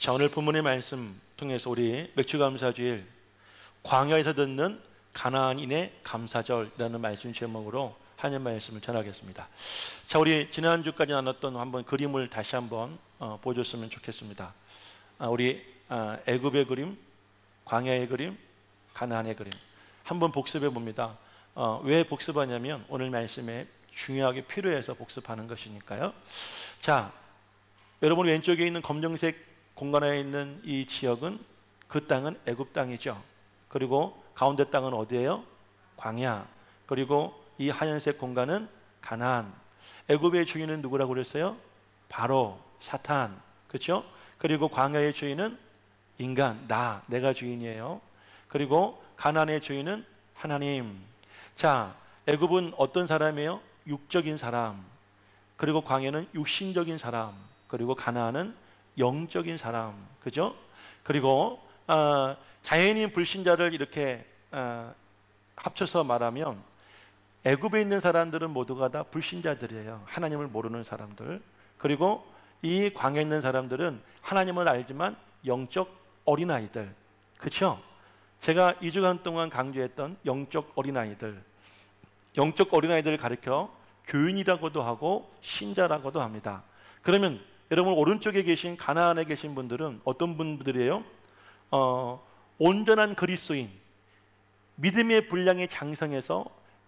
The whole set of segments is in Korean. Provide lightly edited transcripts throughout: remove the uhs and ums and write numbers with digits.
자, 오늘 본문의 말씀 통해서 우리 맥주감사주일 광야에서 듣는 가나안인의 감사절이라는 말씀 제목으로 하나님 말씀을 전하겠습니다. 자, 우리 지난주까지 나눴던 한번 그림을 다시 한번 보여줬으면 좋겠습니다. 우리 애굽의 그림, 광야의 그림, 가나안의 그림 한번 복습해 봅니다. 왜 복습하냐면 오늘 말씀에 중요하게 필요해서 복습하는 것이니까요. 자, 여러분 왼쪽에 있는 검정색 공간에 있는 이 지역은 그 땅은 애굽 땅이죠. 그리고 가운데 땅은 어디예요? 광야. 그리고 이 하얀색 공간은 가나안. 애굽의 주인은 누구라고 그랬어요? 바로 사탄. 그렇죠? 그리고 광야의 주인은 인간, 내가 주인이에요. 그리고 가나안의 주인은 하나님. 자, 애굽은 어떤 사람이에요? 육적인 사람. 그리고 광야는 육신적인 사람. 그리고 가나안은 영적인 사람. 그죠? 그리고 자연인 불신자를 이렇게 합쳐서 말하면 애굽에 있는 사람들은 모두가 다 불신자들이에요. 하나님을 모르는 사람들. 그리고 이 광야에 있는 사람들은 하나님을 알지만 영적 어린아이들. 그렇죠? 제가 2주간 동안 강조했던 영적 어린아이들. 영적 어린아이들을 가리켜 교인이라고도 하고 신자라고도 합니다. 그러면 여러분 오른쪽에 계신 가나안에 계신 분들은 어떤 분들이에요? 온전한 그리스도인, 믿음의 분량이 장성해서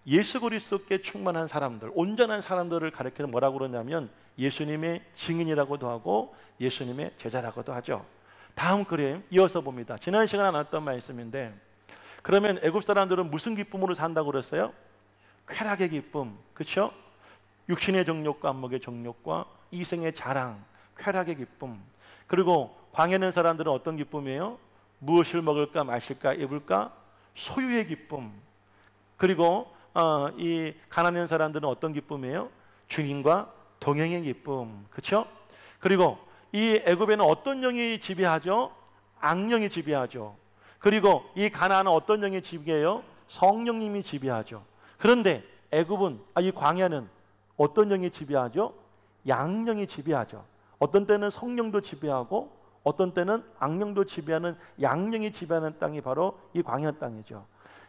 예수 그리스도께 충만한 사람들, 온전한 사람들을 가리켜 뭐라고 그러냐면 예수님의 증인이라고도 하고 예수님의 제자라고도 하죠. 다음 그림 이어서 봅니다. 지난 시간에 나눴던 말씀인데, 그러면 애굽 사람들은 무슨 기쁨으로 산다고 그랬어요? 쾌락의 기쁨, 그렇죠? 육신의 정욕과 안목의 정욕과 이생의 자랑, 쾌락의 기쁨. 그리고 광야에 있는 사람들은 어떤 기쁨이에요? 무엇을 먹을까 마실까 입을까? 소유의 기쁨. 그리고 이 가나안에 있는 사람들은 어떤 기쁨이에요? 주님과 동행의 기쁨. 그렇죠? 그리고 이 애굽에는 어떤 영이 지배하죠? 악령이 지배하죠. 그리고 이 가나안은 어떤 영이 지배해요? 성령님이 지배하죠. 그런데 애굽은 이 광야는 어떤 영이 지배하죠? 양령이 지배하죠. 어떤 때는 성령도 지배하고 어떤 때는 악령도 지배하는 양령이 지배하는 땅이 바로 이 광야 땅이죠.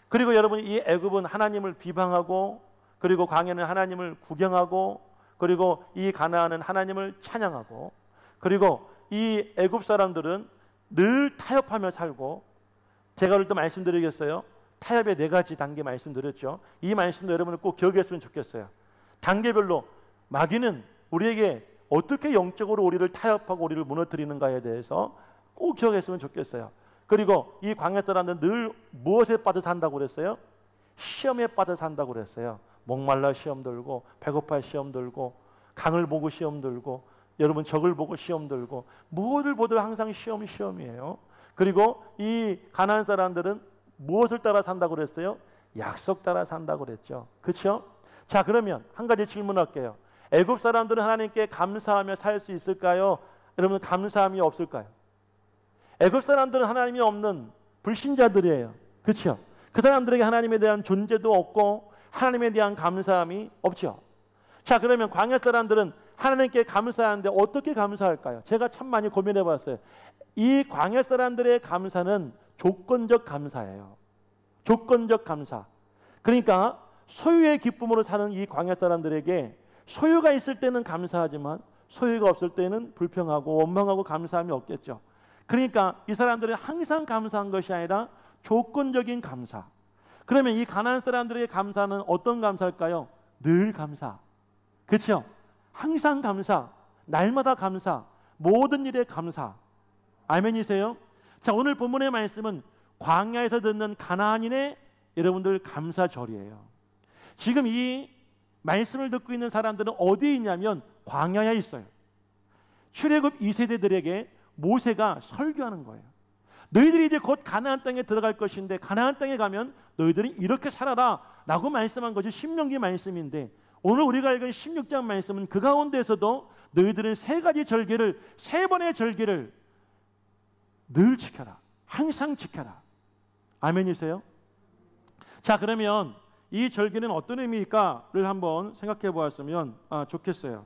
그리고 여러분 이 애굽은 하나님을 비방하고, 그리고 광야는 하나님을 구경하고, 그리고 이 가나안은 하나님을 찬양하고, 그리고 이 애굽 사람들은 늘 타협하며 살고, 제가 오늘 또 말씀드리겠어요. 타협의 4가지 단계 말씀드렸죠. 이 말씀도 여러분은 꼭 기억했으면 좋겠어요. 단계별로 마귀는 우리에게 어떻게 영적으로 우리를 타협하고 우리를 무너뜨리는가에 대해서 꼭 기억했으면 좋겠어요. 그리고 이 광야 사람들은 늘 무엇에 빠져 산다고 그랬어요? 시험에 빠져 산다고 그랬어요. 목말라 시험 들고, 배고파 시험 들고, 강을 보고 시험 들고, 여러분 적을 보고 시험 들고, 무엇을 보든 항상 시험이에요. 그리고 이 가나안 사람들은 무엇을 따라 산다고 그랬어요? 약속 따라 산다고 그랬죠. 그렇죠? 자, 그러면 한 가지 질문할게요. 애굽 사람들은 하나님께 감사하며 살 수 있을까요? 여러분 감사함이 없을까요? 애굽 사람들은 하나님이 없는 불신자들이에요. 그렇죠? 그 사람들에게 하나님에 대한 존재도 없고 하나님에 대한 감사함이 없죠. 자, 그러면 광야 사람들은 하나님께 감사하는데 어떻게 감사할까요? 제가 참 많이 고민해 봤어요. 이 광야 사람들의 감사는 조건적 감사예요. 조건적 감사. 그러니까 소유의 기쁨으로 사는 이 광야 사람들에게 소유가 있을 때는 감사하지만 소유가 없을 때는 불평하고 원망하고 감사함이 없겠죠. 그러니까 이 사람들은 항상 감사한 것이 아니라 조건적인 감사. 그러면 이 가나안 사람들의 감사는 어떤 감사일까요? 늘 감사. 그렇죠? 항상 감사, 날마다 감사, 모든 일에 감사. 아멘이세요? 자, 오늘 본문의 말씀은 광야에서 듣는 가나안인의 여러분들 감사절이에요. 지금 이 말씀을 듣고 있는 사람들은 어디에 있냐면 광야에 있어요. 출애굽 2세대들에게 모세가 설교하는 거예요. 너희들이 이제 곧 가나안 땅에 들어갈 것인데 가나안 땅에 가면 너희들이 이렇게 살아라 라고 말씀한 것이 신명기 말씀인데, 오늘 우리가 읽은 16장 말씀은 그 가운데서도 너희들은 3가지 절기를, 3번의 절기를 늘 지켜라. 항상 지켜라. 아멘이세요? 자, 그러면 이 절기는 어떤 의미일까를 한번 생각해 보았으면 좋겠어요.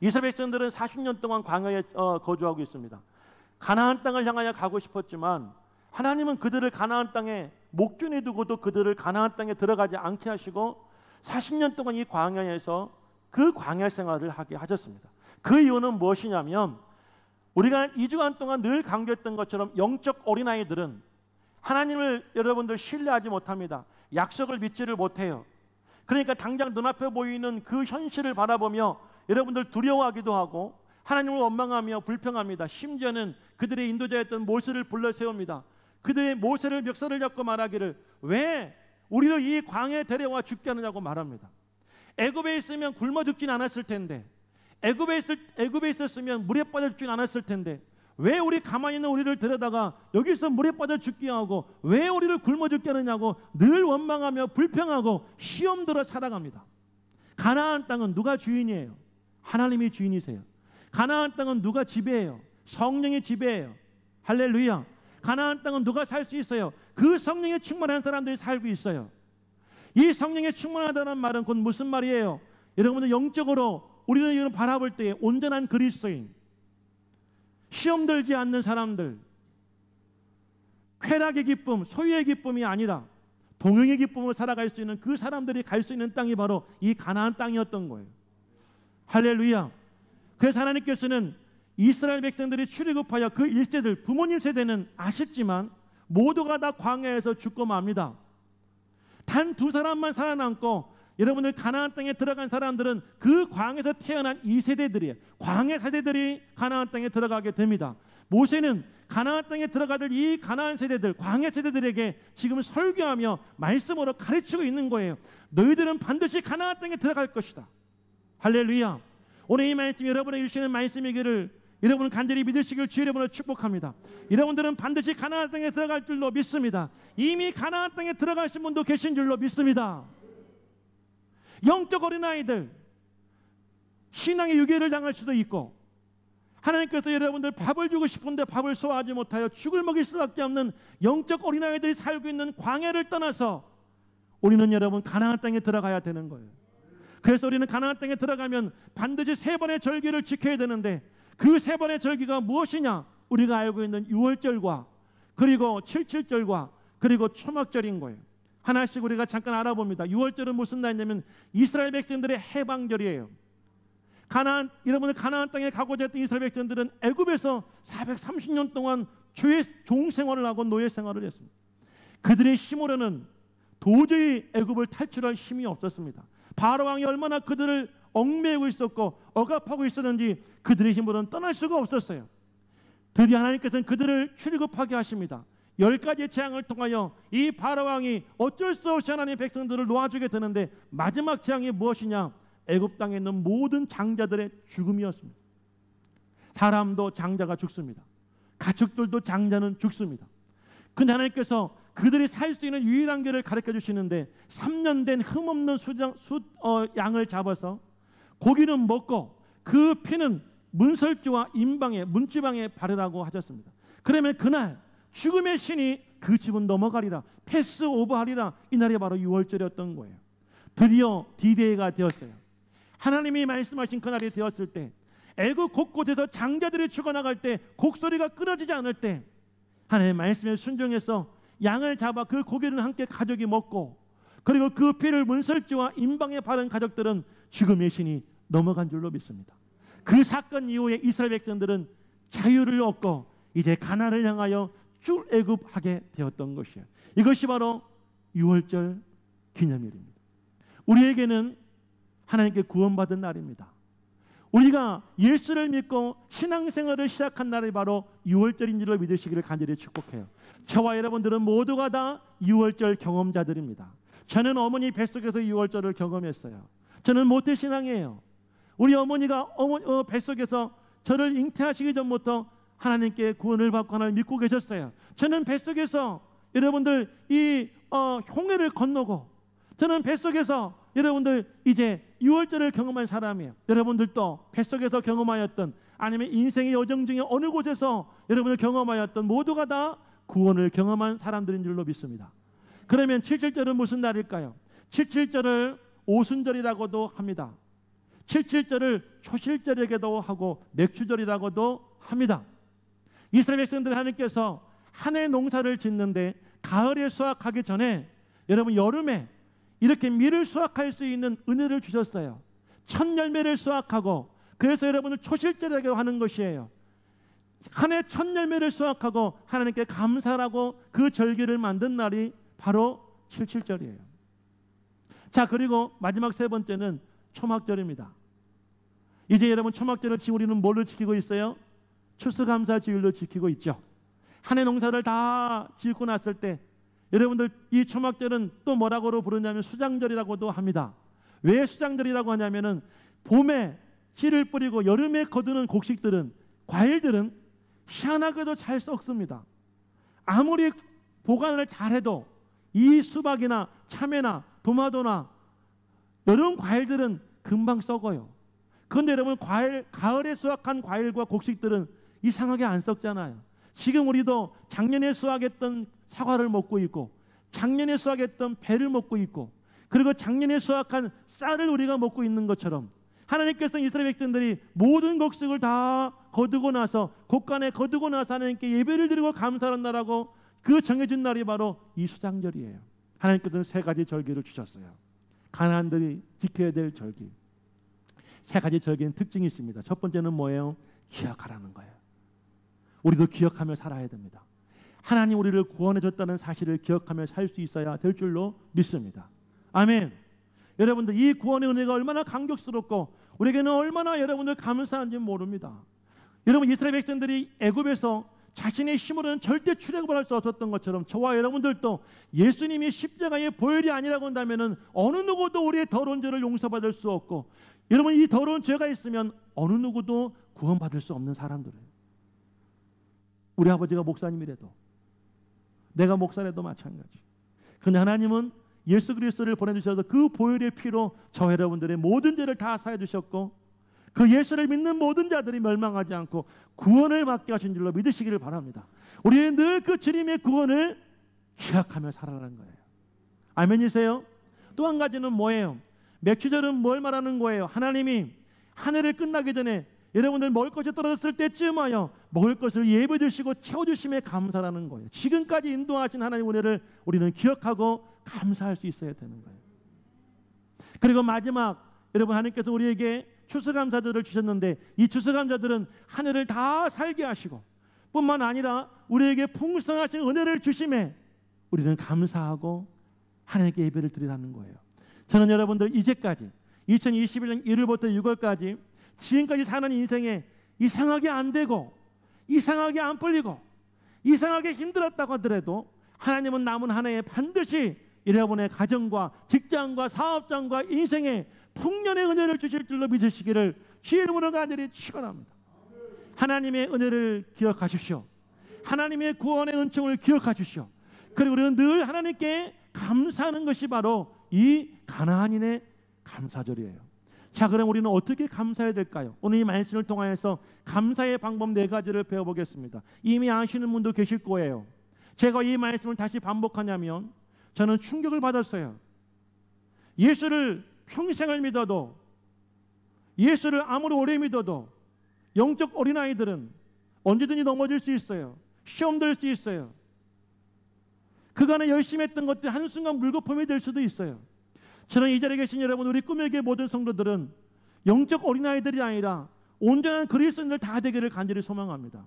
이스라엘 백성들은 40년 동안 광야에 거주하고 있습니다. 가나안 땅을 향하여 가고 싶었지만 하나님은 그들을 가나안 땅에 목전에 두고도 그들을 가나안 땅에 들어가지 않게 하시고 40년 동안 이 광야에서 그 광야 생활을 하게 하셨습니다. 그 이유는 무엇이냐면 우리가 2주간 동안 늘 강조했던 것처럼 영적 어린아이들은 하나님을 여러분들 신뢰하지 못합니다. 약속을 믿지를 못해요. 그러니까 당장 눈앞에 보이는 그 현실을 바라보며 여러분들 두려워하기도 하고 하나님을 원망하며 불평합니다. 심지어는 그들의 인도자였던 모세를 불러 세웁니다. 그들의 모세를 멱살을 잡고 말하기를 왜 우리를 이 광야에 데려와 죽게 하느냐고 말합니다. 애굽에 있으면 굶어 죽진 않았을 텐데, 애굽에 있었으면 물에 빠져 죽진 않았을 텐데 왜 우리 가만히 있는 우리를 데려다가 여기서 물에 빠져 죽게 하고 왜 우리를 굶어 죽게 하느냐고 늘 원망하며 불평하고 시험 들어 살아갑니다. 가나안 땅은 누가 주인이에요? 하나님이 주인이세요. 가나안 땅은 누가 지배해요? 성령이 지배해요. 할렐루야. 가나안 땅은 누가 살 수 있어요? 그 성령에 충만한 사람들이 살고 있어요. 이 성령에 충만하다는 말은 곧 무슨 말이에요? 여러분들 영적으로 우리는 이걸 바라볼 때 온전한 그리스도인, 시험 들지 않는 사람들, 쾌락의 기쁨, 소유의 기쁨이 아니라 동행의 기쁨으로 살아갈 수 있는 그 사람들이 갈 수 있는 땅이 바로 이 가나안 땅이었던 거예요. 할렐루야. 그래서 하나님께서는 이스라엘 백성들이 출애굽하여 그 1세들 부모님 세대는 아쉽지만 모두가 다 광야에서 죽고 맙니다. 단 2사람만 살아남고 여러분들 가나안 땅에 들어간 사람들은 그 광야에서 태어난 2세대들이에요. 광야 세대들이 가나안 땅에 들어가게 됩니다. 모세는 가나안 땅에 들어가들 이 가나안 세대들, 광야 세대들에게 지금 설교하며 말씀으로 가르치고 있는 거예요. 너희들은 반드시 가나안 땅에 들어갈 것이다. 할렐루야. 오늘 이 말씀 여러분의 주시는 말씀이기를 여러분은 간절히 믿으시길 주의 이름으로 축복합니다. 여러분들은 반드시 가나안 땅에 들어갈 줄로 믿습니다. 이미 가나안 땅에 들어가신 분도 계신 줄로 믿습니다. 영적 어린아이들, 신앙의 유괴를 당할 수도 있고 하나님께서 여러분들 밥을 주고 싶은데 밥을 소화하지 못하여 죽을 먹일 수밖에 없는 영적 어린아이들이 살고 있는 광야를 떠나서 우리는 여러분 가나안 땅에 들어가야 되는 거예요. 그래서 우리는 가나안 땅에 들어가면 반드시 3번의 절기를 지켜야 되는데 그 3번의 절기가 무엇이냐? 우리가 알고 있는 6월절과 그리고 77절과 그리고 초막절인 거예요. 하나씩 우리가 잠깐 알아봅니다. 6월절은 무슨 날이냐면 이스라엘 백성들의 해방절이에요. 여러분들 가나안 땅에 가고자 했던 이스라엘 백성들은 애굽에서 430년 동안 종 생활을 하고 노예 생활을 했습니다. 그들의 힘으로는 도저히 애굽을 탈출할 힘이 없었습니다. 바로 왕이 얼마나 그들을 얽매이고 있었고 억압하고 있었는지 그들의 힘으로는 떠날 수가 없었어요. 드디어 하나님께서는 그들을 출애굽하게 하십니다. 10가지의 재앙을 통하여 이 바로 왕이 어쩔 수 없이 하나님의 백성들을 놓아주게 되는데 마지막 재앙이 무엇이냐? 애굽 땅에 있는 모든 장자들의 죽음이었습니다. 사람도 장자가 죽습니다. 가축들도 장자는 죽습니다. 근데 하나님께서 그들이 살 수 있는 유일한 길을 가르쳐 주시는데 3년 된 흠없는 양을 잡아서 고기는 먹고 그 피는 문설주와 문지방에 바르라고 하셨습니다. 그러면 그날 죽음의 신이 그 집은 넘어가리라, 패스오버하리라. 이날이 바로 6월절이었던 거예요. 드디어 D-Day가 되었어요. 하나님이 말씀하신 그날이 되었을 때 애굽 곳곳에서 장자들이 죽어나갈 때 곡소리가 끊어지지 않을 때 하나님의 말씀에 순종해서 양을 잡아 그 고기를 함께 가족이 먹고 그리고 그 피를 문설주와 임방에 바른 가족들은 죽음의 신이 넘어간 줄로 믿습니다. 그 사건 이후에 이스라엘 백성들은 자유를 얻고 이제 가나안을 향하여 출애굽하게 되었던 것이에요. 이것이 바로 6월절 기념일입니다. 우리에게는 하나님께 구원받은 날입니다. 우리가 예수를 믿고 신앙생활을 시작한 날이 바로 6월절인 줄로 믿으시기를 간절히 축복해요. 저와 여러분들은 모두가 다 6월절 경험자들입니다. 저는 어머니 뱃속에서 6월절을 경험했어요. 저는 모태신앙이에요. 우리 어머니가 뱃속에서 저를 잉태하시기 전부터 하나님께 구원을 받고 하나님을 믿고 계셨어요. 저는 뱃속에서 여러분들 이 홍해를 건너고 저는 뱃속에서 여러분들 이제 6월절을 경험한 사람이에요. 여러분들도 뱃속에서 경험하였던 아니면 인생의 여정 중에 어느 곳에서 여러분들 경험하였던 모두가 다 구원을 경험한 사람들인 줄로 믿습니다. 그러면 77절은 무슨 날일까요? 77절을 오순절이라고도 합니다. 77절을 초실절이라고도 하고 맥주절이라고도 합니다. 이스라엘 백성들 하나님께서 한 해 농사를 짓는데 가을에 수확하기 전에 여러분 여름에 이렇게 밀을 수확할 수 있는 은혜를 주셨어요. 첫 열매를 수확하고, 그래서 여러분을 초실제라고 하는 것이에요. 한 해 첫 열매를 수확하고 하나님께 감사하고 그 절기를 만든 날이 바로 칠칠절이에요. 자, 그리고 마지막 세 번째는 초막절입니다. 이제 여러분 초막절을 지금 우리는 뭘로 지키고 있어요? 추수감사주일로 지키고 있죠. 한 해 농사를 다 짓고 났을 때 여러분들 이 초막절은 또 뭐라고 부르냐면 수장절이라고도 합니다. 왜 수장절이라고 하냐면은 봄에 씨를 뿌리고 여름에 거두는 곡식들은, 과일들은 희한하게도 잘 썩습니다. 아무리 보관을 잘해도 이 수박이나 참외나 토마토나 이런 과일들은 금방 썩어요. 그런데 여러분 가을에 수확한 과일과 곡식들은 이상하게 안 썩잖아요. 지금 우리도 작년에 수확했던 사과를 먹고 있고, 작년에 수확했던 배를 먹고 있고, 그리고 작년에 수확한 쌀을 우리가 먹고 있는 것처럼 하나님께서 이스라엘 백성들이 모든 곡식을 다 거두고 나서, 곡간에 거두고 나서 하나님께 예배를 드리고 감사한다라고 그 정해진 날이 바로 이 수장절이에요. 하나님께서는 세 가지 절기를 주셨어요. 가나안들이 지켜야 될 절기. 세 가지 절기는 특징이 있습니다. 첫 번째는 뭐예요? 기억하라는 거예요. 우리도 기억하며 살아야 됩니다. 하나님 우리를 구원해 줬다는 사실을 기억하며 살 수 있어야 될 줄로 믿습니다. 아멘. 여러분들 이 구원의 은혜가 얼마나 감격스럽고 우리에게는 얼마나 여러분들 감사한지 모릅니다. 여러분 이스라엘 백성들이 애굽에서 자신의 힘으로는 절대 출애굽을 할 수 없었던 것처럼 저와 여러분들도 예수님이 십자가의 보혈이 아니라고 한다면 어느 누구도 우리의 더러운 죄를 용서받을 수 없고, 여러분 이 더러운 죄가 있으면 어느 누구도 구원받을 수 없는 사람들이에요. 우리 아버지가 목사님이라도, 내가 목사라도 마찬가지. 그런데 하나님은 예수 그리스도를 보내주셔서 그 보혈의 피로 저 여러분들의 모든 죄를 다 사해 주셨고, 그 예수를 믿는 모든 자들이 멸망하지 않고 구원을 받게 하신 줄로 믿으시기를 바랍니다. 우리는 늘 그 주님의 구원을 기억하며 살아가는 거예요. 아멘이세요? 또 한 가지는 뭐예요? 맥주절은 뭘 말하는 거예요? 하나님이 한 해를 끝나기 전에 여러분들 먹을 것이 떨어졌을 때쯤하여 먹을 것을 예배 드시고 채워주심에 감사라는 거예요. 지금까지 인도하신 하나님 은혜를 우리는 기억하고 감사할 수 있어야 되는 거예요. 그리고 마지막, 여러분 하나님께서 우리에게 추수감사절을 주셨는데 이 추수감사절은 한 해를 다 살게 하시고 뿐만 아니라 우리에게 풍성하신 은혜를 주심에 우리는 감사하고 하나님께 예배를 드리라는 거예요. 저는 여러분들 이제까지 2021년 1월부터 6월까지 지금까지 사는 인생에 이상하게 안 되고 이상하게 안 풀리고 이상하게 힘들었다고 하더라도 하나님은 남은 한 해에 반드시 여러분의 가정과 직장과 사업장과 인생에 풍년의 은혜를 주실 줄로 믿으시기를 주의 이름으로 간절히 축원합니다. 하나님의 은혜를 기억하십시오. 하나님의 구원의 은총을 기억하십시오. 그리고 우리는 늘 하나님께 감사하는 것이 바로 이 가나안인의 감사절이에요. 자, 그럼 우리는 어떻게 감사해야 될까요? 오늘 이 말씀을 통하여서 감사의 방법 4가지를 배워보겠습니다. 이미 아시는 분도 계실 거예요. 제가 이 말씀을 다시 반복하냐면 저는 충격을 받았어요. 예수를 평생을 믿어도, 예수를 아무리 오래 믿어도 영적 어린아이들은 언제든지 넘어질 수 있어요. 시험 될 수 있어요. 그간에 열심히 했던 것들이 한순간 물거품이 될 수도 있어요. 저는 이 자리에 계신 여러분, 우리 꿈의 교회 모든 성도들은 영적 어린아이들이 아니라 온전한 그리스도인들 다 되기를 간절히 소망합니다.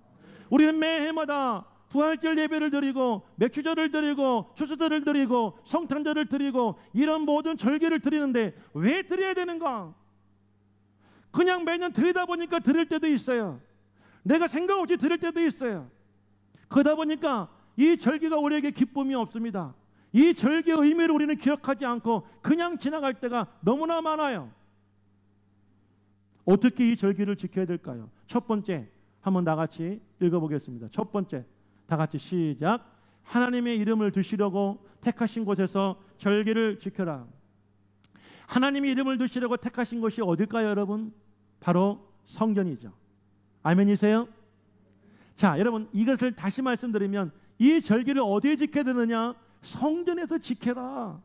우리는 매해마다 부활절 예배를 드리고 맥주절을 드리고 추수절을 드리고 성탄절을 드리고 이런 모든 절기를 드리는데 왜 드려야 되는가? 그냥 매년 드리다 보니까 드릴 때도 있어요. 내가 생각 없이 드릴 때도 있어요. 그러다 보니까 이 절기가 우리에게 기쁨이 없습니다. 이 절기의 의미를 우리는 기억하지 않고 그냥 지나갈 때가 너무나 많아요. 어떻게 이 절기를 지켜야 될까요? 첫 번째, 한번 다 같이 읽어보겠습니다. 첫 번째, 다 같이 시작. 하나님의 이름을 두시려고 택하신 곳에서 절기를 지켜라. 하나님의 이름을 두시려고 택하신 곳이 어딜까요, 여러분? 바로 성전이죠. 아멘이세요? 자, 여러분 이것을 다시 말씀드리면 이 절기를 어디에 지켜야 되느냐? 성전에서 지켜라.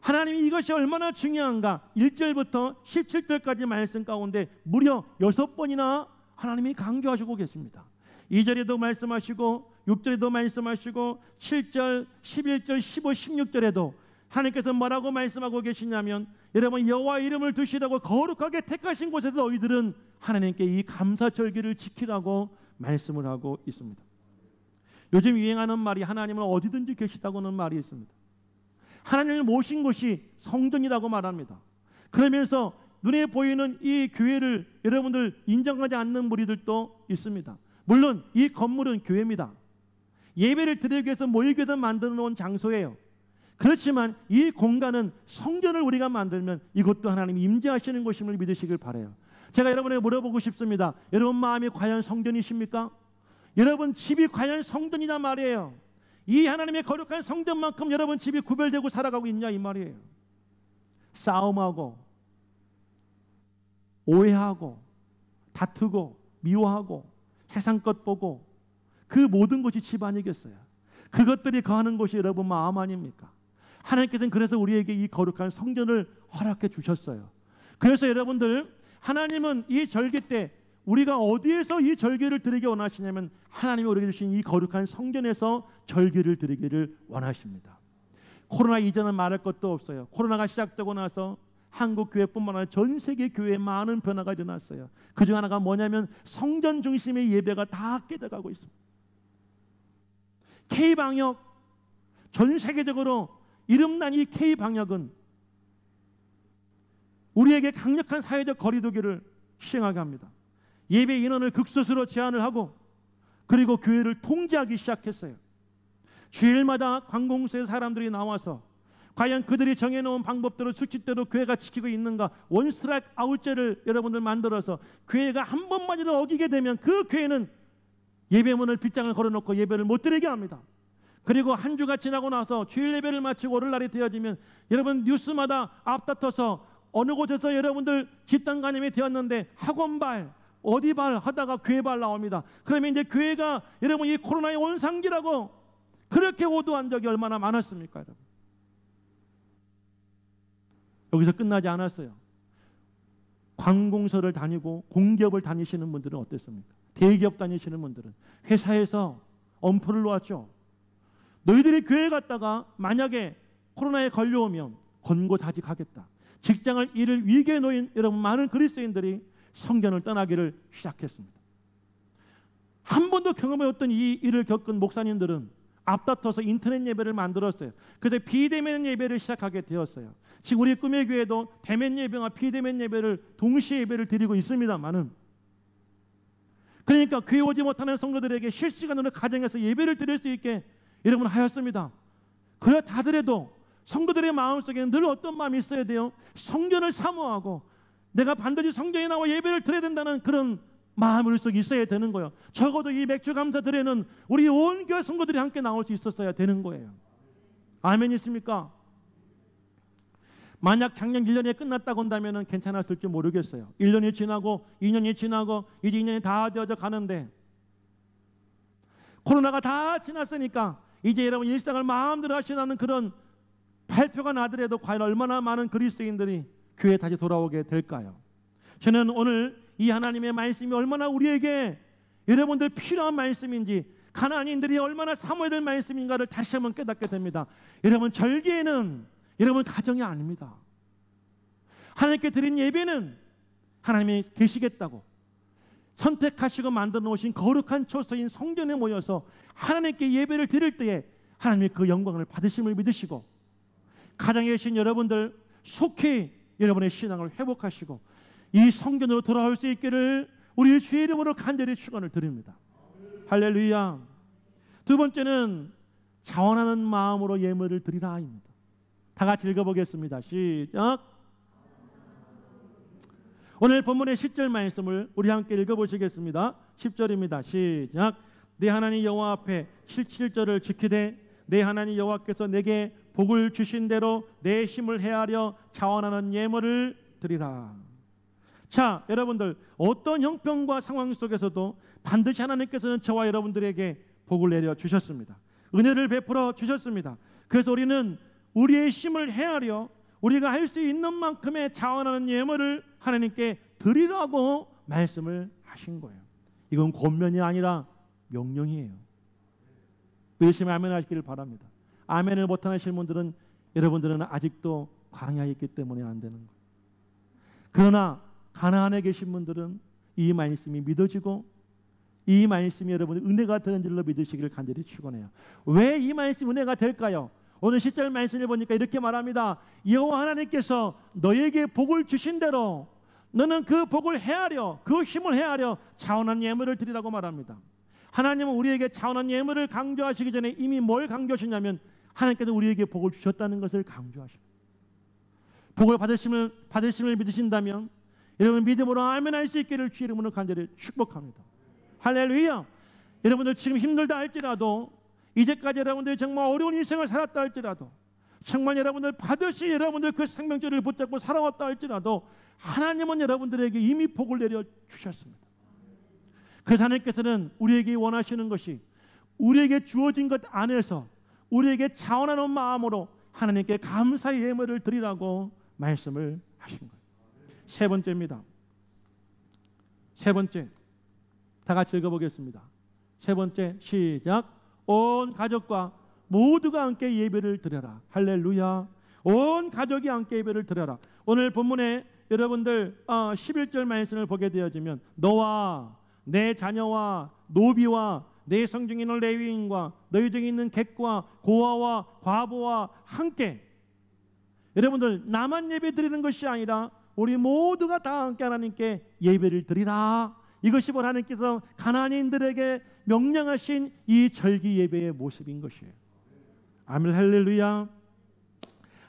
하나님이 이것이 얼마나 중요한가? 1절부터 17절까지 말씀 가운데 무려 6번이나 하나님이 강조하시고 계십니다. 2절에도 말씀하시고 6절에도 말씀하시고 7절, 11절, 15, 16절에도 하나님께서 뭐라고 말씀하고 계시냐면 여러분 여호와 이름을 두시라고 거룩하게 택하신 곳에서 너희들은 하나님께 이 감사절기를 지키라고 말씀을 하고 있습니다. 요즘 유행하는 말이 하나님은 어디든지 계시다고는 말이 있습니다. 하나님을 모신 곳이 성전이라고 말합니다. 그러면서 눈에 보이는 이 교회를 여러분들 인정하지 않는 무리들도 있습니다. 물론 이 건물은 교회입니다. 예배를 드리기 위해서 모이기 위해서 만들어 놓은 장소예요. 그렇지만 이 공간은 성전을 우리가 만들면 이것도 하나님이 임재하시는 곳임을 믿으시길 바라요. 제가 여러분에게 물어보고 싶습니다. 여러분 마음이 과연 성전이십니까? 여러분 집이 과연 성전이냐 말이에요. 이 하나님의 거룩한 성전만큼 여러분 집이 구별되고 살아가고 있냐 이 말이에요. 싸움하고 오해하고 다투고 미워하고 세상 것 보고 그 모든 것이 집 아니겠어요? 그것들이 거하는 곳이 여러분 마음 아닙니까? 하나님께서는 그래서 우리에게 이 거룩한 성전을 허락해 주셨어요. 그래서 여러분들 하나님은 이 절기 때 우리가 어디에서 이 절기를 드리기 원하시냐면 하나님이 우리에게 주신 이 거룩한 성전에서 절기를 드리기를 원하십니다. 코로나 이전은 말할 것도 없어요. 코로나가 시작되고 나서 한국 교회뿐만 아니라 전 세계 교회에 많은 변화가 일어났어요. 그중 하나가 뭐냐면 성전 중심의 예배가 다 깨져가고 있습니다. K방역, 전 세계적으로 이름난 이 K방역은 우리에게 강력한 사회적 거리두기를 시행하게 합니다. 예배 인원을 극소수로 제한을 하고 그리고 교회를 통제하기 시작했어요. 주일마다 관공서의 사람들이 나와서 과연 그들이 정해놓은 방법대로 수칙대로 교회가 지키고 있는가 원 스트라이크 아웃제를 여러분들 만들어서 교회가 한 번만이라도 어기게 되면 그 교회는 예배문을 빗장을 걸어놓고 예배를 못 드리게 합니다. 그리고 한 주가 지나고 나서 주일 예배를 마치고 오늘날이 되어지면 여러분 뉴스마다 앞다퉈서 어느 곳에서 여러분들 집단 감염이 되었는데 학원발 어디발 하다가 교회발 나옵니다. 그러면 이제 교회가 여러분 이 코로나의 온상기라고 그렇게 호도한 적이 얼마나 많았습니까 여러분? 여기서 끝나지 않았어요. 관공서를 다니고 공기업을 다니시는 분들은 어땠습니까? 대기업 다니시는 분들은 회사에서 엄포를 놓았죠. 너희들이 교회 갔다가 만약에 코로나에 걸려오면 권고자직하겠다. 직장을 일을 위기에 놓인 여러분 많은 그리스도인들이 성전을 떠나기를 시작했습니다. 한 번도 경험해 없던 이 일을 겪은 목사님들은 앞다퉈서 인터넷 예배를 만들었어요. 그래서 비대면 예배를 시작하게 되었어요. 지금 우리 꿈의 교회도 대면 예배와 비대면 예배를 동시에 예배를 드리고 있습니다만은 그러니까 교회 오지 못하는 성도들에게 실시간으로 가정에서 예배를 드릴 수 있게 여러분 하였습니다. 그래 다더라도 성도들의 마음속에는 늘 어떤 마음이 있어야 돼요? 성전을 사모하고 내가 반드시 성전에 나와 예배를 드려야 된다는 그런 마음이 우리 속에 있어야 되는 거예요. 적어도 이 맥주 감사 드레는 우리 온 교회 성도들이 함께 나올 수 있었어야 되는 거예요. 아멘 있습니까? 만약 작년 1년에 끝났다고 한다면 괜찮았을지 모르겠어요. 1년이 지나고 2년이 지나고 이제 2년이 다 되어져 가는데 코로나가 다 지났으니까 이제 여러분 일상을 마음대로 하시라는 그런 발표가 나더라도 과연 얼마나 많은 그리스도인들이 교회에 다시 돌아오게 될까요? 저는 오늘 이 하나님의 말씀이 얼마나 우리에게 여러분들 필요한 말씀인지 가나안인들이 얼마나 사모해야 될 말씀인가를 다시 한번 깨닫게 됩니다. 여러분 절기에는 여러분 가정이 아닙니다. 하나님께 드린 예배는 하나님이 계시겠다고 선택하시고 만들어 놓으신 거룩한 처소인 성전에 모여서 하나님께 예배를 드릴 때에 하나님이 그 영광을 받으심을 믿으시고 가정에 계신 여러분들 속히 여러분의 신앙을 회복하시고 이 성전으로 돌아올 수 있기를 우리 주의 이름으로 간절히 축원을 드립니다. 할렐루야. 두 번째는 자원하는 마음으로 예물을 드리라입니다. 다 같이 읽어보겠습니다. 시작. 오늘 본문의 10절 말씀을 우리 함께 읽어보시겠습니다. 10절입니다. 시작. 내 하나님 여호와 앞에 7절을 지키되 내 하나님 여호와께서 내게 복을 주신 대로 내 힘을 헤아려 자원하는 예물을 드리라. 자, 여러분들 어떤 형편과 상황 속에서도 반드시 하나님께서는 저와 여러분들에게 복을 내려 주셨습니다. 은혜를 베풀어 주셨습니다. 그래서 우리는 우리의 힘을 헤아려 우리가 할 수 있는 만큼의 자원하는 예물을 하나님께 드리라고 말씀을 하신 거예요. 이건 권면이 아니라 명령이에요. 열심히 아멘 하시기를 바랍니다. 아멘을 못하시는 분들은 여러분들은 아직도 광야에 있기 때문에 안 되는 거예요. 그러나 가나안에 계신 분들은 이 말씀이 믿어지고 이 말씀이 여러분의 은혜가 되는 줄로 믿으시기를 간절히 축원해요. 왜 이 말씀이 은혜가 될까요? 오늘 10절 말씀을 보니까 이렇게 말합니다. 여호와 하나님께서 너에게 복을 주신 대로 너는 그 복을 헤아려 그 힘을 헤아려 자원한 예물을 드리라고 말합니다. 하나님은 우리에게 자원한 예물을 강조하시기 전에 이미 뭘 강조하셨냐면 하나님께서 우리에게 복을 주셨다는 것을 강조하십니다. 복을 받으심을 믿으신다면 여러분 믿음으로 아멘할 수 있기를 주의 이름으로 간절히 축복합니다. 할렐루야. 여러분들 지금 힘들다 할지라도 이제까지 여러분들이 정말 어려운 인생을 살았다 할지라도 정말 여러분들 받으시 여러분들 그 생명줄을 붙잡고 살아왔다 할지라도 하나님은 여러분들에게 이미 복을 내려 주셨습니다. 그래서 하나님께서는 우리에게 원하시는 것이 우리에게 주어진 것 안에서 우리에게 자원하는 마음으로 하나님께 감사의 예물을 드리라고 말씀을 하신 거예요. 세 번째입니다. 세 번째 다 같이 읽어보겠습니다. 세 번째 시작. 온 가족과 모두가 함께 예배를 드려라. 할렐루야. 온 가족이 함께 예배를 드려라. 오늘 본문에 여러분들 11절 말씀을 보게 되어지면 너와 내 자녀와 노비와 내 성중에 있는 레위인과 너희 중에 있는 객과 고아와 과부와 함께 여러분들 나만 예배 드리는 것이 아니라 우리 모두가 다 함께 하나님께 예배를 드리라. 이것이 바로 하나님께서 가나안인들에게 명령하신 이 절기 예배의 모습인 것이에요. 아멘 할렐루야.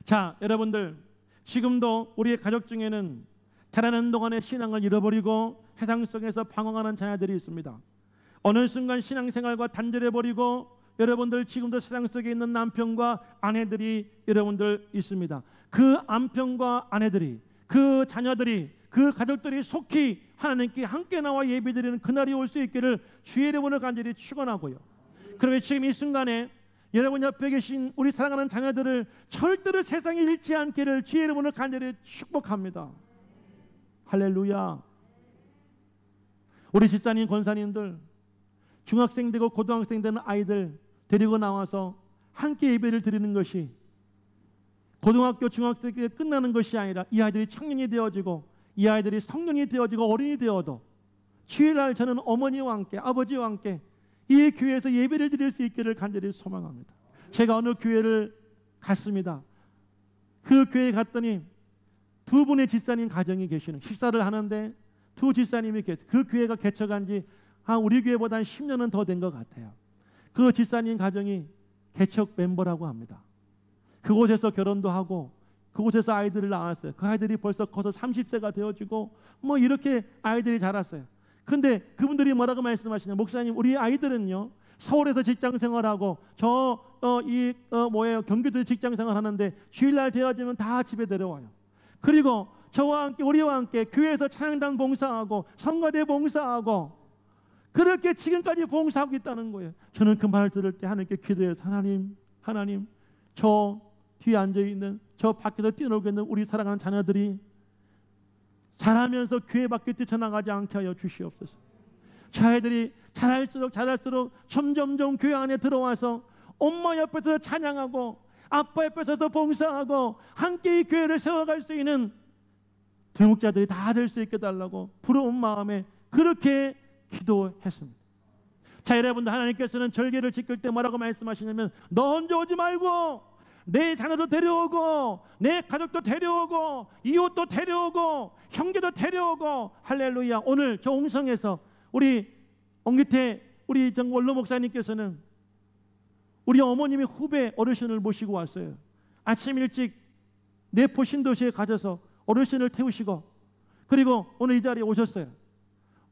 자, 여러분들 지금도 우리의 가족 중에는 자라는 동안의 신앙을 잃어버리고 세상 속에서 방황하는 자녀들이 있습니다. 어느 순간 신앙생활과 단절해버리고 여러분들 지금도 세상 속에 있는 남편과 아내들이 여러분들 있습니다. 그 남편과 아내들이 그 자녀들이 그 가족들이 속히 하나님께 함께 나와 예배드리는 그날이 올 수 있기를 주의 이름으로 간절히 축원하고요. 그러면 지금 이 순간에 여러분 옆에 계신 우리 사랑하는 자녀들을 절대로 세상에 잃지 않기를 주의 이름으로 간절히 축복합니다. 할렐루야. 우리 집사님 권사님들 중학생 되고 고등학생 되는 아이들 데리고 나와서 함께 예배를 드리는 것이 고등학교 중학생 때 끝나는 것이 아니라 이 아이들이 청년이 되어지고 이 아이들이 성년이 되어지고 어른이 되어도 주일날 저는 어머니와 함께 아버지와 함께 이 교회에서 예배를 드릴 수 있기를 간절히 소망합니다. 제가 어느 교회를 갔습니다. 그 교회에 갔더니 두 분의 집사님 가정이 계시는 식사를 하는데 두 집사님이 그 교회가 개척한 지 우리 교회보다 한 10년은 더 된 것 같아요. 그 집사님 가정이 개척 멤버라고 합니다. 그곳에서 결혼도 하고 그곳에서 아이들을 낳았어요. 그 아이들이 벌써 커서 30세가 되어지고 뭐 이렇게 아이들이 자랐어요. 근데 그분들이 뭐라고 말씀하시냐? 목사님, 우리 아이들은요 서울에서 직장 생활하고 경기도에 직장 생활하는데 주일날 되어지면 다 집에 데려와요. 그리고 저와 함께 우리와 함께 교회에서 찬양단 봉사하고 성가대 봉사하고 그렇게 지금까지 봉사하고 있다는 거예요. 저는 그 말을 들을 때 하나님께 기도해서 하나님 저 뒤에 앉아있는 저 밖에서 뛰어놀고 있는 우리 사랑하는 자녀들이 자라면서 교회 밖에 뛰쳐나가지 않게 하여 주시옵소서. 저 아이들이 자랄수록 점점점 교회 안에 들어와서 엄마 옆에서 찬양하고 아빠 옆에서 봉사하고 함께 이 교회를 세워갈 수 있는 등록자들이 다 될 수 있게 달라고 부러운 마음에 그렇게 기도했습니다. 자, 여러분들 하나님께서는 절기를 지킬 때 뭐라고 말씀하시냐면 너 혼자 오지 말고 내 자녀도 데려오고 내 가족도 데려오고 이웃도 데려오고 형제도 데려오고 할렐루야. 오늘 저 옹성에서 우리 옹기태 우리 원로 목사님께서는 우리 어머님의 후배 어르신을 모시고 왔어요. 아침 일찍 내포 신도시에 가셔서 어르신을 태우시고 그리고 오늘 이 자리에 오셨어요.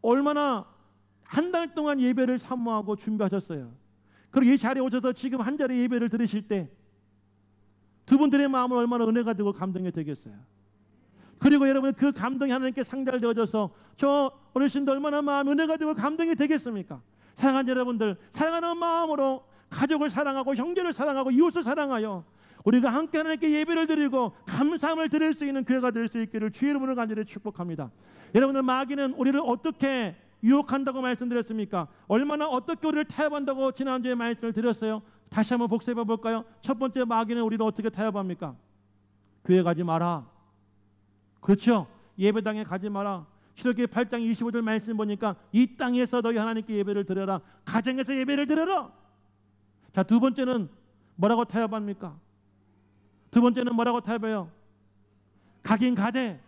얼마나 한 달 동안 예배를 사모하고 준비하셨어요. 그리고 이 자리에 오셔서 지금 한 자리 예배를 들으실 때 두 분들의 마음은 얼마나 은혜가 되고 감동이 되겠어요. 그리고 여러분 그 감동이 하나님께 상달되어져서 저 어르신도 얼마나 마음 은혜가 되고 감동이 되겠습니까? 사랑하는 여러분들, 사랑하는 마음으로 가족을 사랑하고 형제를 사랑하고 이웃을 사랑하여 우리가 함께 하나님께 예배를 드리고 감사함을 드릴 수 있는 교회가 될 수 있기를 주의 이름으로 간절히 축복합니다. 여러분들 마귀는 우리를 어떻게 유혹한다고 말씀드렸습니까? 얼마나 어떻게 우리를 타협한다고 지난주에 말씀을 드렸어요. 다시 한번 복습해 볼까요? 첫 번째, 마귀는 우리를 어떻게 타협합니까? 교회 가지 마라. 그렇죠? 예배당에 가지 마라. 신명기 8장 25절 말씀 보니까 이 땅에서 너희 하나님께 예배를 드려라. 가정에서 예배를 드려라. 자, 두 번째는 뭐라고 타협합니까? 두 번째는 뭐라고 타협해요? 가긴 가되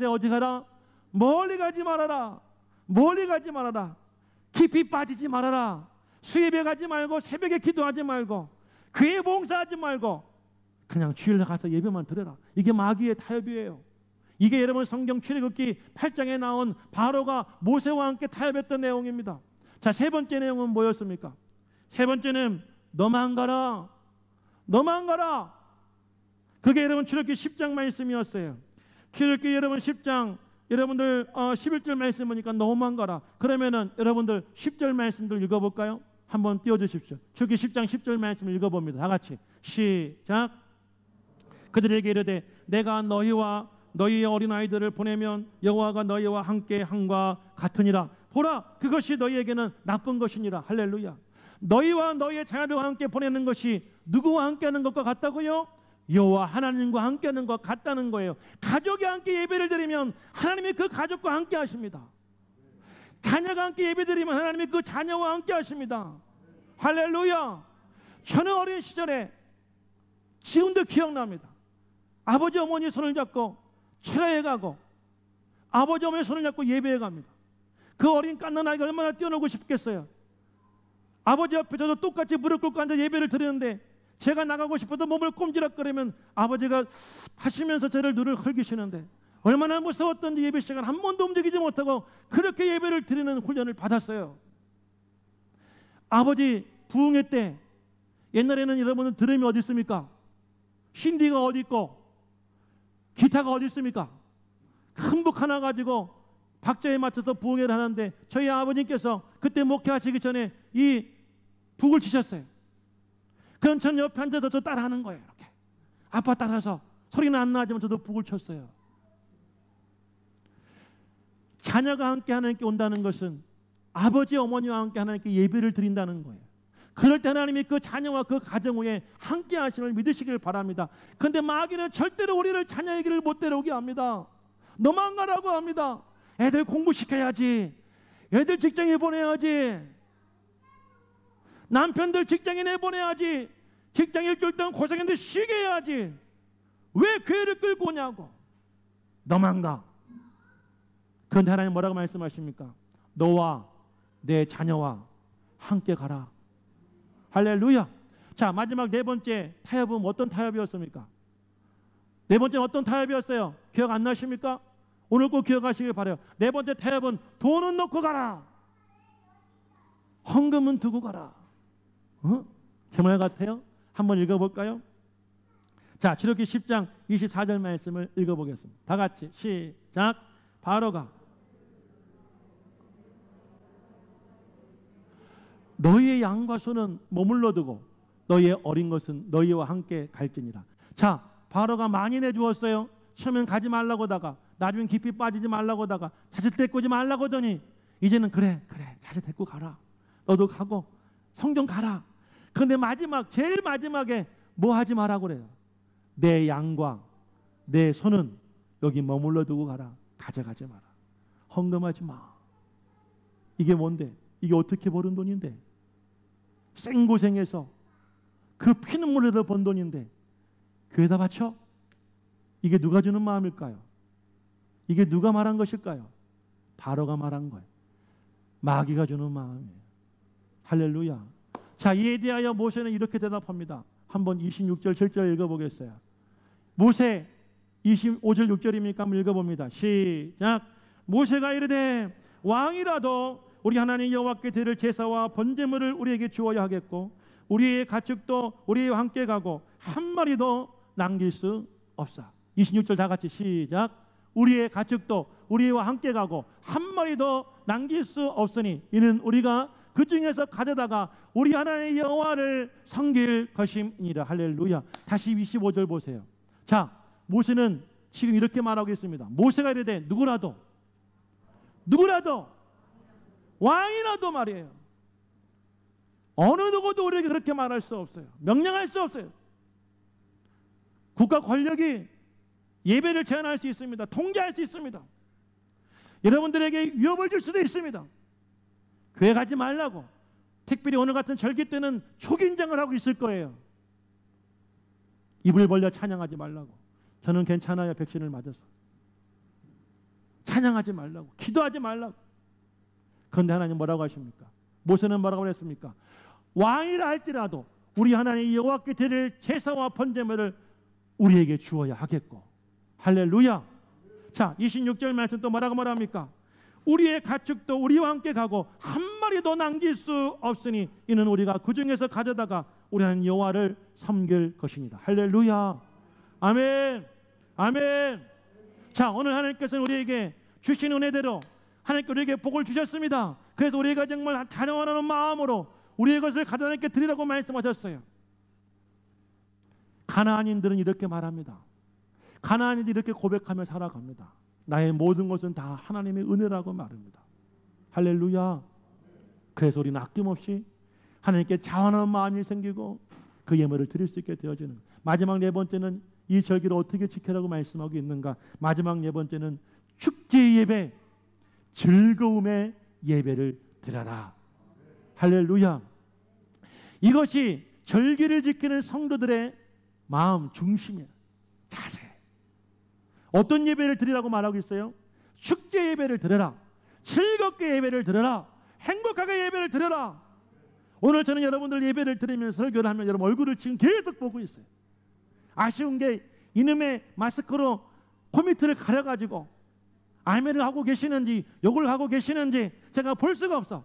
어디 가라? 멀리 가지 말아라. 멀리 가지 말아라. 깊이 빠지지 말아라. 수예배 가지 말고 새벽에 기도하지 말고 교회 봉사하지 말고 그냥 주일날 가서 예배만 드려라. 이게 마귀의 타협이에요. 이게 여러분 성경 출애굽기 8장에 나온 바로가 모세와 함께 타협했던 내용입니다. 자, 세 번째 내용은 뭐였습니까? 세 번째는 너만 가라. 너만 가라. 그게 여러분 출애굽기 10장 말씀이었어요. 출애굽기 여러분 10장 여러분들 11절 말씀 보니까 너만 가라. 그러면은 여러분들 10절 말씀들 읽어볼까요? 한번 띄워주십시오. 출애굽기 10장 10절 말씀을 읽어봅니다. 다 같이 시작. 그들에게 이르되 내가 너희와 너희의 어린아이들을 보내면 여호와가 너희와 함께 함과 같으니라. 보라, 그것이 너희에게는 나쁜 것이니라. 할렐루야. 너희와 너희의 자녀들과 함께 보내는 것이 누구와 함께하는 것과 같다고요? 여호와 하나님과 함께하는 것 같다는 거예요. 가족이 함께 예배를 드리면 하나님이 그 가족과 함께 하십니다. 자녀가 함께 예배 드리면 하나님이 그 자녀와 함께 하십니다. 할렐루야. 저는 어린 시절에 지금도 기억납니다. 아버지 어머니 손을 잡고 철야에 가고 아버지 어머니 손을 잡고 예배에 갑니다. 그 어린 깐난 아이가 얼마나 뛰어놀고 싶겠어요. 아버지 옆에 저도 똑같이 무릎 꿇고 앉아 예배를 드리는데 제가 나가고 싶어도 몸을 꼼지락거리면 아버지가 하시면서 저를 눈을 흘기시는데 얼마나 무서웠던지 예배 시간 한 번도 움직이지 못하고 그렇게 예배를 드리는 훈련을 받았어요. 아버지 부흥회 때 옛날에는 여러분은 드럼이 어디 있습니까? 신디가 어디 있고 기타가 어디 있습니까? 큰 북 하나 가지고 박자에 맞춰서 부흥회를 하는데 저희 아버님께서 그때 목회하시기 전에 이 북을 치셨어요. 그럼 전 옆에 앉아서 저 따라하는 거예요. 이렇게 아빠 따라서 소리는 안 나지만 저도 북을 쳤어요. 자녀가 함께 하나님께 온다는 것은 아버지 어머니와 함께 하나님께 예배를 드린다는 거예요. 그럴 때 하나님이 그 자녀와 그 가정 위에 함께 하심을 믿으시길 바랍니다. 그런데 마귀는 절대로 우리를 자녀의 길을 못 데려오게 합니다. 너만 가라고 합니다. 애들 공부시켜야지. 애들 직장에 보내야지. 남편들 직장에 내보내야지. 직장 일주일 동안 고생했는데 쉬게 해야지. 왜 교회를 끌고 오냐고. 너만 가. 그런데 하나님 뭐라고 말씀하십니까? 너와 내 자녀와 함께 가라. 할렐루야. 자, 마지막 네 번째 타협은 어떤 타협이었습니까? 네 번째는 어떤 타협이었어요? 기억 안 나십니까? 오늘 꼭 기억하시길 바라요. 네 번째 타협은 돈은 놓고 가라. 헌금은 두고 가라. 제 말 같아요? 한번 읽어볼까요? 자, 출애굽기 10장 24절 말씀을 읽어보겠습니다. 다 같이 시작. 바로가 너희의 양과 소는 머물러 두고 너희의 어린 것은 너희와 함께 갈지니라. 자, 바로가 많이 내주었어요. 처음엔 가지 말라고 하다가 나중엔 깊이 빠지지 말라고 하다가 자식 데리고 오지 말라고 하더니 이제는 그래 자식 데리고 가라. 너도 가고 성경 가라. 그런데 제일 마지막에 뭐 하지 마라고 그래요? 내 양과 내 소는 여기 머물러 두고 가라. 가져가지 마라. 헌금하지 마. 이게 뭔데? 이게 어떻게 버는 돈인데? 생고생해서 그 피눈물에서 번 돈인데 교회다 바쳐? 이게 누가 주는 마음일까요? 이게 누가 말한 것일까요? 바로가 말한 거예요. 마귀가 주는 마음이에요. 할렐루야. 자, 이에 대하여 모세는 이렇게 대답합니다. 한번 26절 7절 읽어보겠어요. 모세 25절 6절입니까? 한번 읽어봅니다. 시작. 모세가 이르되 왕이라도 우리 하나님 여호와께 드릴 제사와 번제물을 우리에게 주어야 하겠고 우리의 가축도 우리와 함께 가고 한 마리도 남길 수 없사. 26절 다 같이 시작. 우리의 가축도 우리와 함께 가고 한 마리도 남길 수 없으니 이는 우리가 그 중에서 가져다가 우리 하나님 여호와를 섬길 것임이니라. 할렐루야. 다시 25절 보세요. 자, 모세는 지금 이렇게 말하고 있습니다. 모세가 이르되 누구라도 왕이라도 말이에요. 어느 누구도 우리에게 그렇게 말할 수 없어요. 명령할 수 없어요. 국가 권력이 예배를 제한할 수 있습니다. 통제할 수 있습니다. 여러분들에게 위협을 줄 수도 있습니다. 교회 가지 말라고. 특별히 오늘 같은 절기 때는 초긴장을 하고 있을 거예요. 입을 벌려 찬양하지 말라고. 저는 괜찮아요. 백신을 맞아서. 찬양하지 말라고. 기도하지 말라고. 그런데 하나님 뭐라고 하십니까? 모세는 뭐라고 했습니까? 왕이라 할지라도 우리 하나님 여호와께 드릴 제사와 번제물을 우리에게 주어야 하겠고. 할렐루야. 자, 26절 말씀 또 뭐라고 말합니까? 우리의 가축도 우리와 함께 가고 한 마리도 남길 수 없으니 이는 우리가 그 중에서 가져다가 우리 하나님 여호와를 섬길 것입니다. 할렐루야. 아멘. 아멘. 자, 오늘 하나님께서는 우리에게 주신 은혜대로 하나님께 우리에게 복을 주셨습니다. 그래서 우리가 정말 자녀하는 마음으로 우리의 것을 가나안께 드리라고 말씀하셨어요. 가나안인들은 이렇게 말합니다. 가나안인들이 이렇게 고백하며 살아갑니다. 나의 모든 것은 다 하나님의 은혜라고 말합니다. 할렐루야. 그래서 우리는 아낌없이 하나님께 자원하는 마음이 생기고 그 예물을 드릴 수 있게 되어지는. 마지막 네 번째는 이 절기를 어떻게 지켜라고 말씀하고 있는가. 마지막 네 번째는 축제 예배, 즐거움의 예배를 드려라. 할렐루야. 이것이 절기를 지키는 성도들의 마음 중심이에요. 자세. 어떤 예배를 드리라고 말하고 있어요? 축제 예배를 드려라. 즐겁게 예배를 드려라. 행복하게 예배를 드려라. 오늘 저는 여러분들 예배를 드리면서 설교를 하면 여러분 얼굴을 지금 계속 보고 있어요. 아쉬운 게 이놈의 마스크로 코미트를 가려가지고 아멘을 하고 계시는지 욕을 하고 계시는지 제가 볼 수가 없어.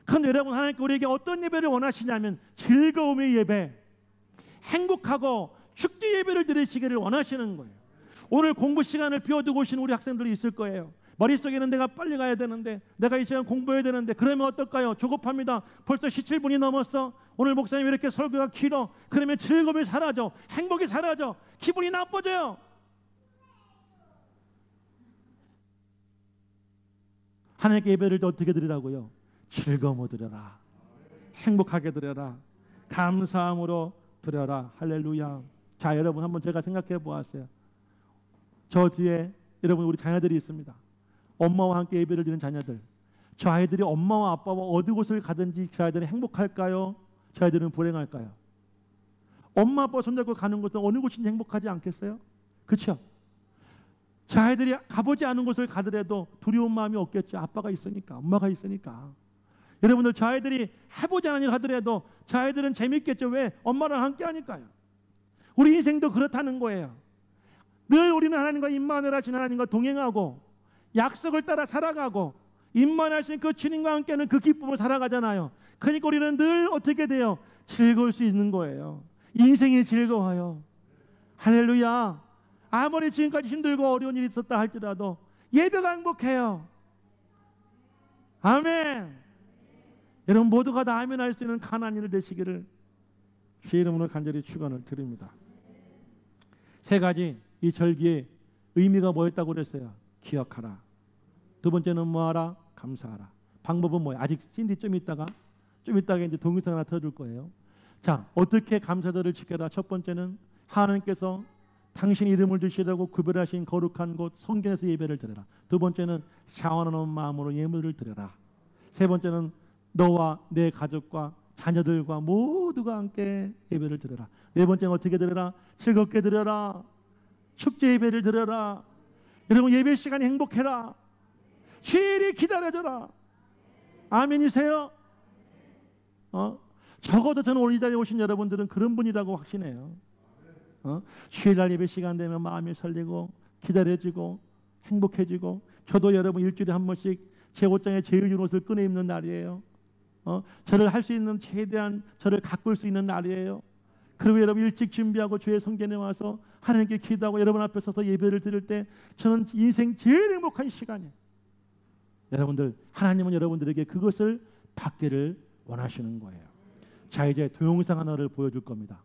그런데 여러분 하나님께 우리에게 어떤 예배를 원하시냐면 즐거움의 예배, 행복하고 축제 예배를 드리시기를 원하시는 거예요. 오늘 공부 시간을 비워두고 오신 우리 학생들이 있을 거예요. 머릿속에는 내가 빨리 가야 되는데 내가 이 시간 공부해야 되는데 그러면 어떨까요? 조급합니다. 벌써 17분이 넘었어. 오늘 목사님 이렇게 설교가 길어. 그러면 즐거움이 사라져. 행복이 사라져. 기분이 나빠져요. 하나님께 예배를 어떻게 드리라고요? 즐거움으로 드려라. 행복하게 드려라. 감사함으로 드려라. 할렐루야. 자, 여러분 한번 제가 생각해 보았어요. 저 뒤에 여러분 우리 자녀들이 있습니다. 엄마와 함께 예배를 드리는 자녀들. 저 아이들이 엄마와 아빠와 어디 곳을 가든지 저 아이들은 행복할까요? 저 아이들은 불행할까요? 엄마 아빠 손잡고 가는 곳은 어느 곳인지 행복하지 않겠어요? 그렇죠? 저 아이들이 가보지 않은 곳을 가더라도 두려운 마음이 없겠죠. 아빠가 있으니까, 엄마가 있으니까. 여러분들 저 아이들이 해보지 않은 일 하더라도 저 아이들은 재밌겠죠. 왜? 엄마랑 함께 하니까요. 우리 인생도 그렇다는 거예요. 늘 우리는 하나님과 임마누엘 하신 하나님과 동행하고 약속을 따라 살아가고 임마누엘 그 주님과 함께하는 그 기쁨을 살아가잖아요. 그러니까 우리는 늘 어떻게 돼요? 즐거울 수 있는 거예요. 인생이 즐거워요. 할렐루야. 아무리 지금까지 힘들고 어려운 일이 있었다 할지라도 예배가 행복해요. 아멘. 여러분 모두가 다 아멘 할 수 있는 가나안인을 되시기를 주의 이름으로 간절히 축원을 드립니다. 세 가지 이 절기의 의미가 뭐였다고 그랬어요? 기억하라. 두 번째는 뭐하라? 감사하라. 방법은 뭐예요? 아직 신디 좀 있다가 이제 동영상 하나 틀어줄 거예요. 자, 어떻게 감사절을 지켜라? 첫 번째는 하나님께서 당신 이름을 두시라고 구별하신 거룩한 곳 성전에서 예배를 드려라. 두 번째는 샤워하는 마음으로 예물을 드려라. 세 번째는 너와 내 가족과 자녀들과 모두가 함께 예배를 드려라. 네 번째는 어떻게 드려라? 즐겁게 드려라. 축제 예배를 드려라. 여러분 예배 시간에 행복해라. 쉬리 기다려줘라. 아멘이세요? 적어도 저는 오늘 이 자리에 오신 여러분들은 그런 분이라고 확신해요. 주일날 예배 시간 되면 마음이 설레고 기다려지고 행복해지고, 저도 여러분 일주일에 한 번씩 제 옷장에 제일 좋은 옷을 꺼내 입는 날이에요. 저를 할 수 있는 최대한 저를 가꿀 수 있는 날이에요. 그리고 여러분 일찍 준비하고 주의 성전에 와서 하나님께 기도하고 여러분 앞에 서서 예배를 드릴 때 저는 인생 제일 행복한 시간이에요. 여러분들 하나님은 여러분들에게 그것을 받기를 원하시는 거예요. 자, 이제 동영상 하나를 보여줄 겁니다.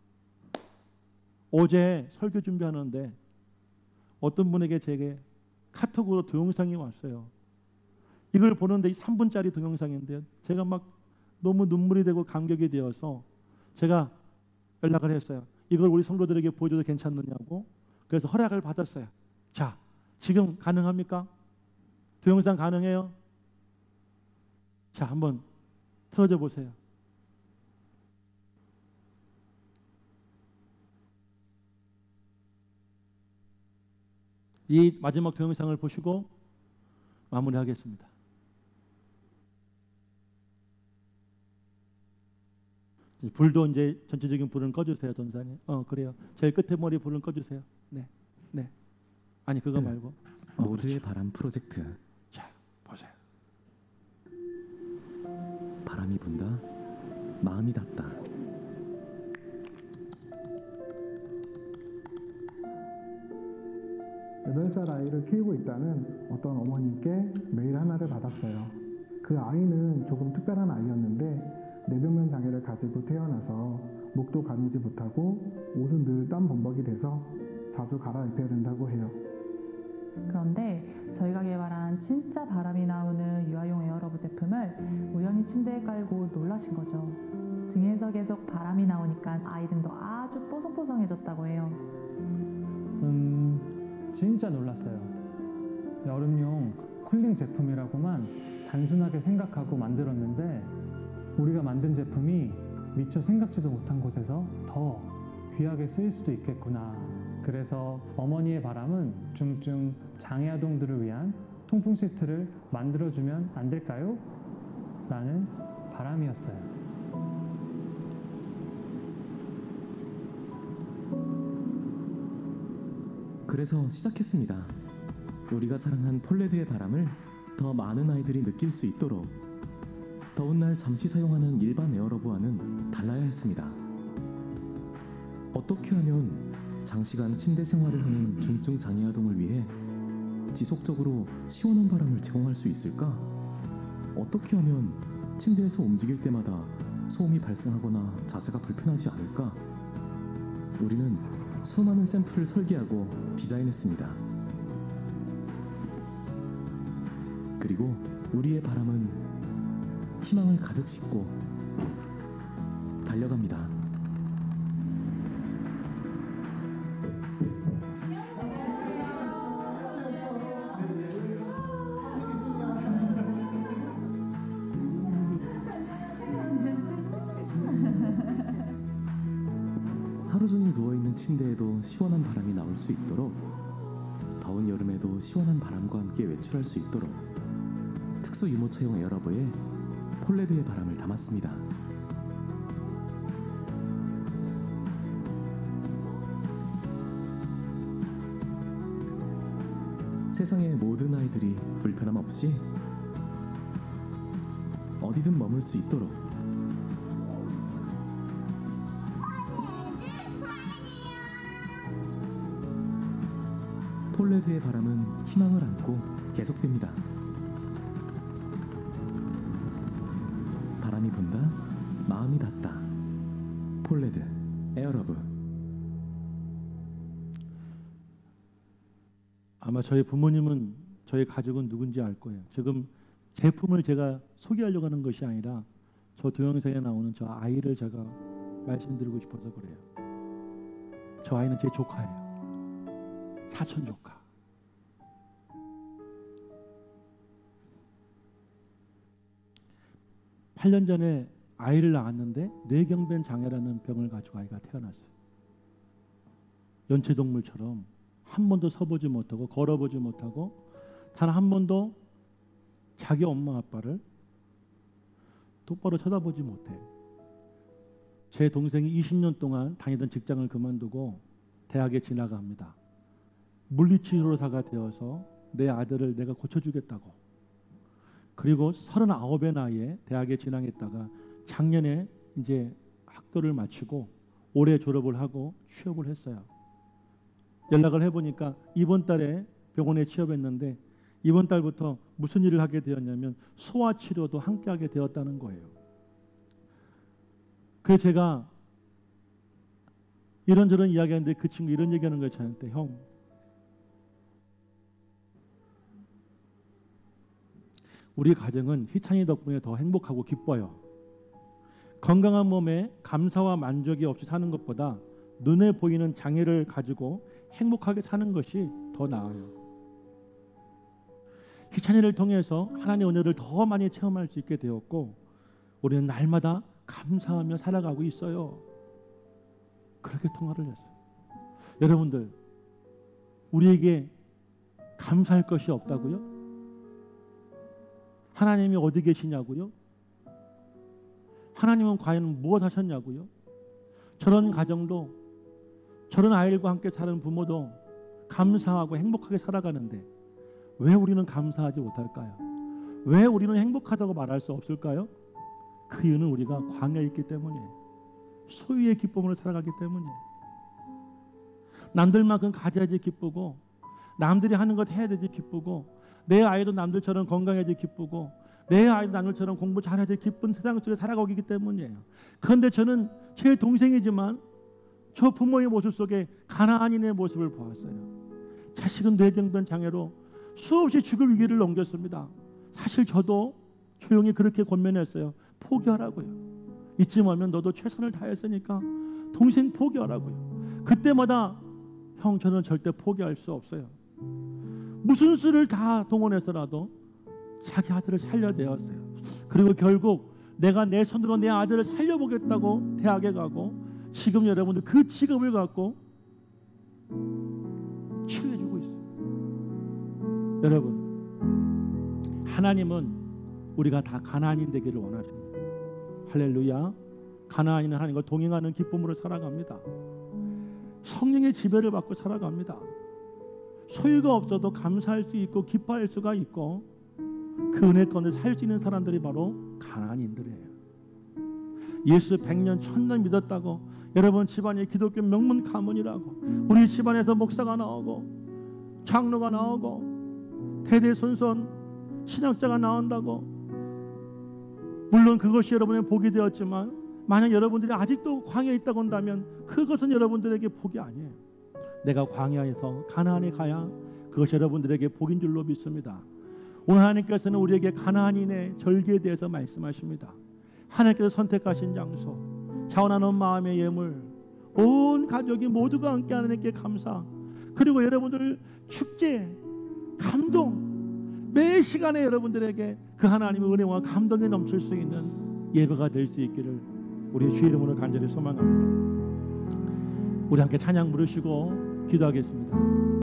어제 설교 준비하는데 어떤 분에게 제게 카톡으로 동영상이 왔어요. 이걸 보는데 3분짜리 동영상인데요. 제가 막 너무 눈물이 되고 감격이 되어서 제가 연락을 했어요. 이걸 우리 성도들에게 보여줘도 괜찮느냐고. 그래서 허락을 받았어요. 자, 지금 가능합니까? 동영상 가능해요? 자, 한번 틀어줘 보세요. 이 마지막 동영상을 보시고 마무리하겠습니다. 불도 이제 전체적인 불은 꺼주세요, 전사님. 그래요. 제일 끝에 머리 불은 꺼주세요. 네, 네. 아니 그거 말고. 모두의 바람 프로젝트. 자, 보세요. 바람이 분다. 마음이 닿다. 여덟 살 아이를 키우고 있다는 어떤 어머니께 메일 하나를 받았어요. 그 아이는 조금 특별한 아이였는데 뇌병면 장애를 가지고 태어나서 목도 가누지 못하고 옷은 늘 땀 범벅이 돼서 자주 갈아입혀야 된다고 해요. 그런데 저희가 개발한 진짜 바람이 나오는 유아용 에어러브 제품을 우연히 침대에 깔고 놀라신 거죠. 등에서 계속 바람이 나오니까 아이 등도 아주 뽀송뽀송해졌다고 해요. 진짜 놀랐어요. 여름용 쿨링 제품이라고만 단순하게 생각하고 만들었는데 우리가 만든 제품이 미처 생각지도 못한 곳에서 더 귀하게 쓰일 수도 있겠구나. 그래서 어머니의 바람은 중증 장애아동들을 위한 통풍 시트를 만들어주면 안 될까요? 라는 바람이었어요. 그래서 시작했습니다. 우리가 사랑한 폴레드의 바람을 더 많은 아이들이 느낄 수 있도록 더운 날 잠시 사용하는 일반 에어러브와는 달라야 했습니다. 어떻게 하면 장시간 침대 생활을 하는 중증 장애 아동을 위해 지속적으로 시원한 바람을 제공할 수 있을까? 어떻게 하면 침대에서 움직일 때마다 소음이 발생하거나 자세가 불편하지 않을까? 우리는 수많은 샘플을 설계하고 디자인했습니다. 그리고 우리의 바람은 희망을 가득 싣고 달려갑니다. 하루 종일 누워있는 침대에도 시원한 바람이 나올 수 있도록 더운 여름에도 시원한 바람과 함께 외출할 수 있도록 특수 유모차용 에어러브에 폴레드의 바람을 담았습니다. 세상의 모든 아이들이 불편함 없이 어디든 머물 수 있도록 폴레드의 바람은 희망을 안고 계속됩니다. 바람이 분다, 마음이 닿다. 폴레드 에어러브. 아마 저희 부모님은 저희 가족은 누군지 알 거예요. 지금 제품을 제가 소개하려고 하는 것이 아니라 저 동영상에 나오는 저 아이를 제가 말씀드리고 싶어서 그래요. 저 아이는 제 조카예요. 사촌 조카. (8) 년 전에 아이를 낳았는데 뇌경변 장애라는 병을 가지고 아이가 태어났어요. 연체동물처럼 한 번도 서보지 못하고 걸어보지 못하고 단 한 번도 자기 엄마 아빠를 똑바로 쳐다보지 못해요. 제 동생이 20년 동안 다니던 직장을 그만두고 대학에 진학합니다. 물리치료사가 되어서 내 아들을 내가 고쳐주겠다고. 그리고 39의 나이에 대학에 진학했다가 작년에 이제 학교를 마치고 올해 졸업을 하고 취업을 했어요. 연락을 해보니까 이번 달에 병원에 취업했는데 이번 달부터 무슨 일을 하게 되었냐면 소아치료도 함께 하게 되었다는 거예요. 그래서 제가 이런저런 이야기하는데 그 친구 이런 얘기하는 거예요. 저한테 형 우리 가정은 희찬이 덕분에 더 행복하고 기뻐요. 건강한 몸에 감사와 만족이 없이 사는 것보다 눈에 보이는 장애를 가지고 행복하게 사는 것이 더 나아요. 희찬이를 통해서 하나님의 은혜를 더 많이 체험할 수 있게 되었고 우리는 날마다 감사하며 살아가고 있어요. 그렇게 통화를 했어요. 여러분들, 우리에게 감사할 것이 없다고요? 하나님이 어디 계시냐고요? 하나님은 과연 무엇 하셨냐고요? 저런 가정도, 저런 아이들과 함께 사는 부모도 감사하고 행복하게 살아가는데 왜 우리는 감사하지 못할까요? 왜 우리는 행복하다고 말할 수 없을까요? 그 이유는 우리가 광야에 있기 때문이에요. 소유의 기쁨으로 살아가기 때문이에요. 남들만큼 가져야지 기쁘고, 남들이 하는 것 해야 되지 기쁘고, 내 아이도 남들처럼 건강해야지 기쁘고, 내 아이도 남들처럼 공부 잘해야지 기쁜 세상 속에 살아가고 있기 때문이에요. 그런데 저는 제 동생이지만 저 부모의 모습 속에 가나안인의 모습을 보았어요. 자식은 뇌경변 장애로 수없이 죽을 위기를 넘겼습니다. 사실 저도 조용히 그렇게 권면했어요. 포기하라고요. 이쯤 하면 너도 최선을 다했으니까 동생 포기하라고요. 그때마다 형, 저는 절대 포기할 수 없어요. 무슨 수를 다 동원해서라도 자기 아들을 살려내었어요. 그리고 결국 내가 내 손으로 내 아들을 살려보겠다고 대학에 가고, 지금 여러분들 그 직업을 갖고 치료해주고 있어요. 여러분, 하나님은 우리가 다 가나안인 되기를 원하십니다. 할렐루야. 가나안인은 하나님과 동행하는 기쁨으로 살아갑니다. 성령의 지배를 받고 살아갑니다. 소유가 없어도 감사할 수 있고 기뻐할 수가 있고, 그 은혜 가운데 살 수 있는 사람들이 바로 가나안인들이에요. 예수 100년 1000년 믿었다고 여러분 집안이 기독교 명문 가문이라고, 우리 집안에서 목사가 나오고 장로가 나오고 대대손손 신학자가 나온다고, 물론 그것이 여러분의 복이 되었지만 만약 여러분들이 아직도 광야에 있다고 한다면 그것은 여러분들에게 복이 아니에요. 내가 광야에서 가나안에 가야 그것이 여러분들에게 복인 줄로 믿습니다. 오늘 하나님께서는 우리에게 가나안인의 절기에 대해서 말씀하십니다. 하나님께서 선택하신 장소, 자원하는 마음의 예물, 온 가족이 모두가 함께 하나님께 감사, 그리고 여러분들 축제, 감동, 매 시간에 여러분들에게 그 하나님의 은혜와 감동이 넘칠 수 있는 예배가 될 수 있기를 우리의 주 이름으로 간절히 소망합니다. 우리 함께 찬양 부르시고 기도하겠습니다.